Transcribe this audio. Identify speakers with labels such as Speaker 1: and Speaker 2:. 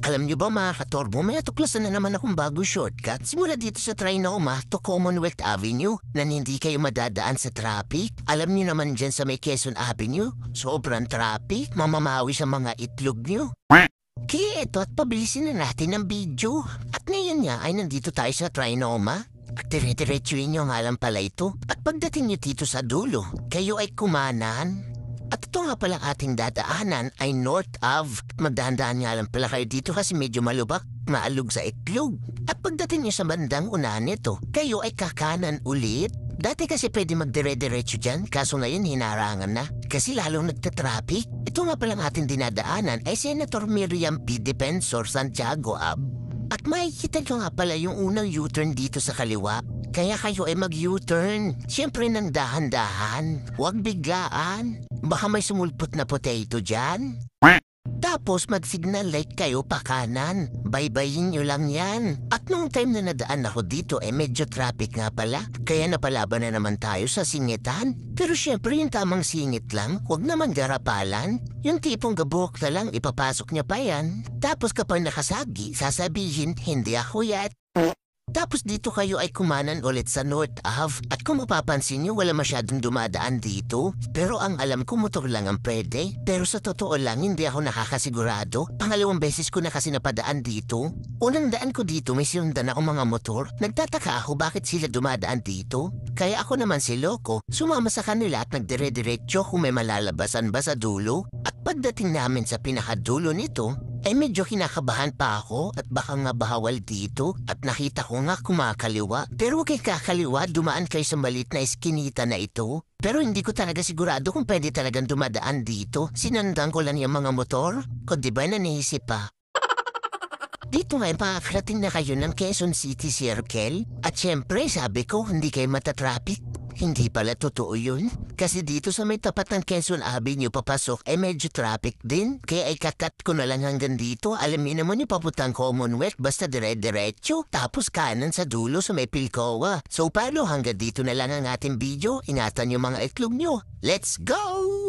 Speaker 1: Alam niyo ba mga katorbo, may atuklasan na naman akong bagong shortcut simula dito sa Trinoma to Commonwealth Avenue na hindi kayo madadaan sa traffic. Alam niyo naman dyan sa may Quezon Avenue, sobrang traffic, mamamawi sa mga itlog niyo. Kaya eto at pabilisin na natin ang video. At ngayon nga ay nandito tayo sa Trinoma. At dire-diretsuin niyo nga lang pala ito. At pagdating niyo dito sa dulo, kayo ay kumanan. At ito nga pala ating dadaanan ay North Ave. Magdahandaan nga lang pala kayo dito kasi medyo malubak, maalog sa itlog. At pagdating niyo sa bandang unahan nito, kayo ay kakanan ulit. Dati kasi pwede magdire-diretso dyan, kaso ngayon hinarangan na. Kasi lalong nagtatraffic. Ito nga palang ating dinadaanan ay Senator Miriam P. Defensor Santiago Ave. At makikita nyo nga pala yung unang U-turn dito sa kaliwa. Kaya kayo ay mag-U-turn. Siyempre nang dahan-dahan. Huwag biglaan. Baka may sumulpot na potato dyan. Tapos mag-signal light kayo pa kanan. Baybayin nyo lang yan. At nung time na nadaan ako dito medyo traffic nga pala. Kaya napalaban na naman tayo sa singitan. Pero syempre yung tamang singit lang, huwag naman garapalan. Yung tipong gabok na lang ipapasok niya pa yan. Tapos kapag nakasagi, sasabihin, hindi ako yan. Tapos dito kayo ay kumanan ulit sa North Ave. At kung mapapansin nyo, wala masyadong dumadaan dito. Pero ang alam ko motor lang ang pwede. Pero sa totoo lang, hindi ako nakakasigurado. Pangalawang beses ko na kasi napadaan dito. Unang daan ko dito, may sinundan ako mga motor. Nagtataka ako bakit sila dumadaan dito. Kaya ako naman si Loco, sumama sa kanila at nagdire-diretso kung may malalabasan ba sa dulo. At pagdating namin sa pinakadulo nito, ay medyo kinakabahan pa ako at baka nga bahawal dito at nakita ko nga kumakaliwa. Pero huwag kayo kakaliwa, dumaan kayo sa malit na iskinita na ito. Pero hindi ko talaga sigurado kung pwede talagang dumadaan dito. Sinundan ko lang yung mga motor, kundi ba nanisip pa. Dito nga makakarating na kayo ng Quezon City Circle. At syempre sabi ko hindi kayo matatraffic. Hindi pala totoo yun. Kasi dito sa may tapat ng Quezon Avenue papasok medyo traffic din. Kaya ay kakat ko na lang hanggang dito. Alam niyo naman yung papuntang Commonwealth basta dire-diretso. Tapos kanan sa dulo sa may Pilcoa. So paano hanggang dito na lang ang ating video? Ingatan yung mga itlog nyo. Let's go!